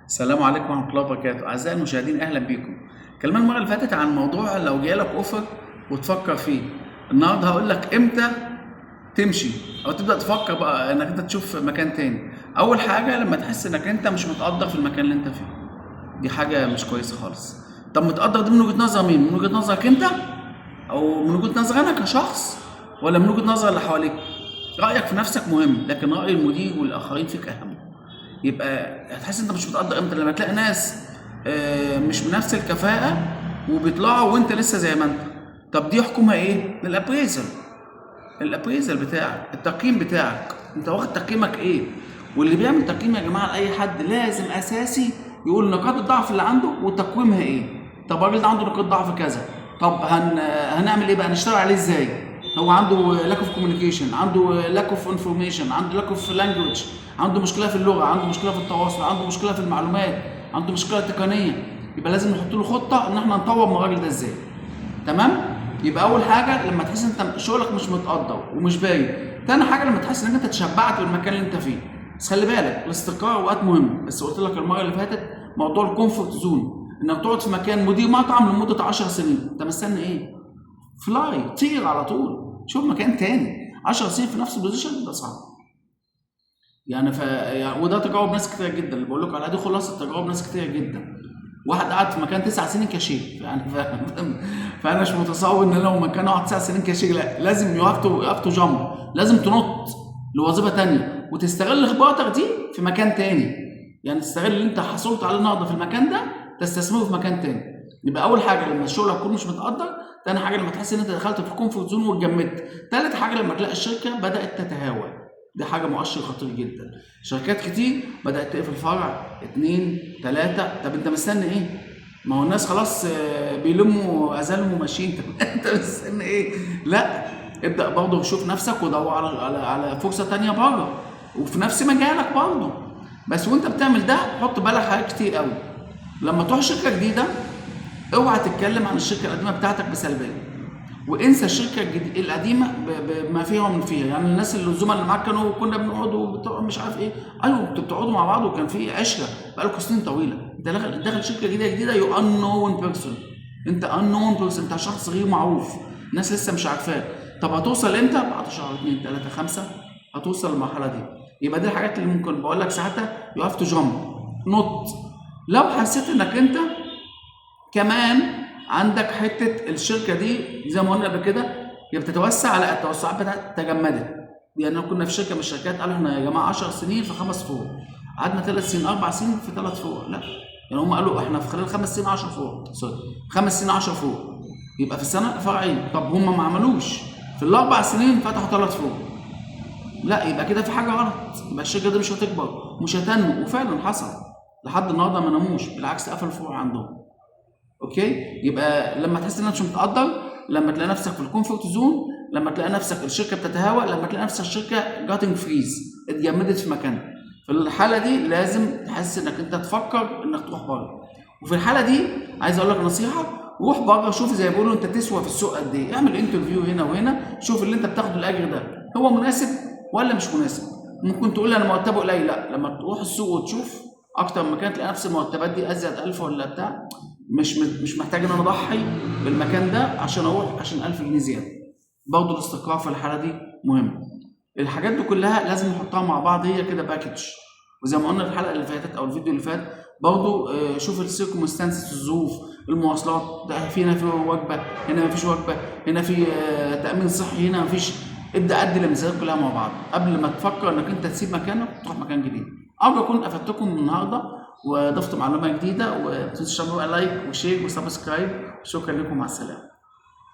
السلام عليكم ورحمة الله وبركاته. أعزائي المشاهدين أهلا بيكم. اتكلمنا المرة اللي فاتت عن موضوع لو جالك أوفر وتفكر فيه. النهارده هقول لك إمتى تمشي أو تبدأ تفكر بقى إنك أنت تشوف مكان تاني. أول حاجة لما تحس إنك أنت مش متقدر في المكان اللي أنت فيه. دي حاجة مش كويسة خالص. طب متقدر دي من وجهة نظر مين؟ من وجهة نظرك أنت؟ أو من وجهة نظرك أنا كشخص؟ ولا من وجهة نظر اللي حواليك؟ رأيك في نفسك مهم، لكن رأي المدير والآخرين فيك أهم. يبقى هتحس انت مش متقدر امتى؟ لما تلاقي ناس مش بنفس الكفاءة وبيطلعوا وانت لسه زي ما انت. طب دي حكمها ايه؟ الابريزل بتاعك، التقييم بتاعك، انت واخد تقييمك ايه؟ واللي بيعمل تقييم يا جماعه لاي حد لازم اساسي يقول نقاط الضعف اللي عنده وتقويمها ايه. طب الراجل ده عنده نقاط ضعف كذا، طب هنعمل ايه بقى؟ نشتغل عليه ازاي؟ هو عنده lack of communication، عنده lack of information، عنده lack of language، عنده مشكله في اللغه، عنده مشكله في التواصل، عنده مشكله في المعلومات، عنده مشكله تقنيه. يبقى لازم نحط له خطه ان احنا نطور من الراجل ده ازاي. تمام؟ يبقى اول حاجه لما تحس انت شغلك مش متقدر ومش باين. تاني حاجه لما تحس انك انت اتشبعت بالمكان اللي انت فيه. بس خلي بالك الاستقرار اوقات مهم، بس قلت لك المره اللي فاتت موضوع الكومفورت زون، انك تقعد في مكان مدير مطعم لمده 10 سنين، انت مستني ايه؟ فلاي، طير على طول، شوف مكان تاني. 10 سنين في نفس البوزيشن ده صعب. يعني وده تجارب ناس كتير جدا، اللي بقول لكم على دي خلاصه تجارب ناس كتير جدا. واحد قعد في مكان 9 سنين كاشير، يعني فانا مش متصور ان لو مكان قعد 9 سنين كاشير، لا، لازم يو هاف تو جامب، لازم تنط لوظيفه ثانيه وتستغل خبراتك دي في مكان ثاني. يعني تستغل اللي انت حصلت عليه النهارده في المكان ده تستثمره في مكان ثاني. يبقى اول حاجه لما الشغل يكون مش متقدر، ثاني حاجه لما تحس ان انت دخلت في الكومفورت زون واتجمدت، ثالث حاجه لما تلاقي الشركه بدات تتهاوى. دي حاجه مؤشر خطير جدا. شركات كتير بدات تقفل فرع 2 3. طب انت مستني ايه؟ ما هو الناس خلاص بيلموا ازالهم وماشيين. انت مستني ايه؟ لا، ابدا برضه شوف نفسك ودور على فرصه ثانيه بره وفي نفس مجالك برضه. بس وانت بتعمل ده حط بالك حاجات كتير قوي. لما تروح شركه جديده اوعى تتكلم عن الشركه القديمه بتاعتك بسلبيه، وانسى الشركه القديمه بما فيها ومن فيها. يعني الناس اللي الزملاء اللي معاك كنا بنقعد مش عارف ايه. ايوه كنتوا بتقعدوا مع بعض وكان في عشره بقالكم سنين طويله. انت داخل شركه جديده يو انون بيرسون، انت انون بيرسون، انت شخص غير معروف، الناس لسه مش عارفاك. طب هتوصل امتى؟ بعد شهر 2 3 5 هتوصل للمرحله دي. يبقى دي الحاجات اللي ممكن بقول لك ساعتها يو هاف تو جامب، نط. لو حسيت انك انت كمان عندك حته الشركه دي زي ما قلنا قبل كده هي بتتوسع، على التوسعات بتاعتها تجمدت. يعني لو كنا في شركه من الشركات قالوا احنا يا جماعه 10 سنين في 5 فروع، قعدنا 3 سنين 4 سنين في 3 فروع، لا، يعني هم قالوا احنا في خلال 5 سنين 10 فروع، سوري 5 سنين 10 فروع، يبقى في السنه فرعين. طب هم ما عملوش في الاربع سنين فتحوا 3 فروع، لا، يبقى كده في حاجه غلط، يبقى الشركه دي مش هتكبر مش هتنمو. وفعلا حصل لحد النهارده ما نموش، بالعكس قفل فروع عندهم. اوكي؟ يبقى لما تحس انك مش متقدر، لما تلاقي نفسك في الكومفورت زون، لما تلاقي نفسك الشركه بتتهاوى، لما تلاقي نفسك الشركه جاتنج فريز، اتجمدت في مكانها، في الحاله دي لازم تحس انك انت تفكر انك تروح بره. وفي الحاله دي عايز اقول لك نصيحه، روح بره، شوف زي ما بيقولوا انت تسوى في السوق قد ايه، اعمل انترفيو هنا وهنا، شوف اللي انت بتاخده الاجر ده هو مناسب ولا مش مناسب. ممكن تقول انا مرتبه قليل، لا، لما تروح السوق وتشوف اكتر مكان تلاقي نفس المرتبات دي ازيد 1000 ولا بتاع، مش محتاج ان انا اضحي بالمكان ده عشان اروح عشان 1000 جنيه زياده. برضه الاستقرار في الحاله دي مهم. الحاجات دي كلها لازم نحطها مع بعض، هي كده باكج. وزي ما قلنا في الحلقه اللي فاتت او الفيديو اللي فات برضه شوف السيركمستانسز، الظروف، المواصلات، ده في وجبه، هنا مفيش وجبه، هنا في تامين صحي، هنا مفيش. ابدا عدل الميزانيات كلها مع بعض قبل ما تفكر انك انت تسيب مكانك وتروح مكان جديد. ارجو اكون افدتكم النهارده وضفت معلومه جديده، وما تنسوش تعملوا لايك وشير وسبسكرايب. شكرا لكم، مع السلامه.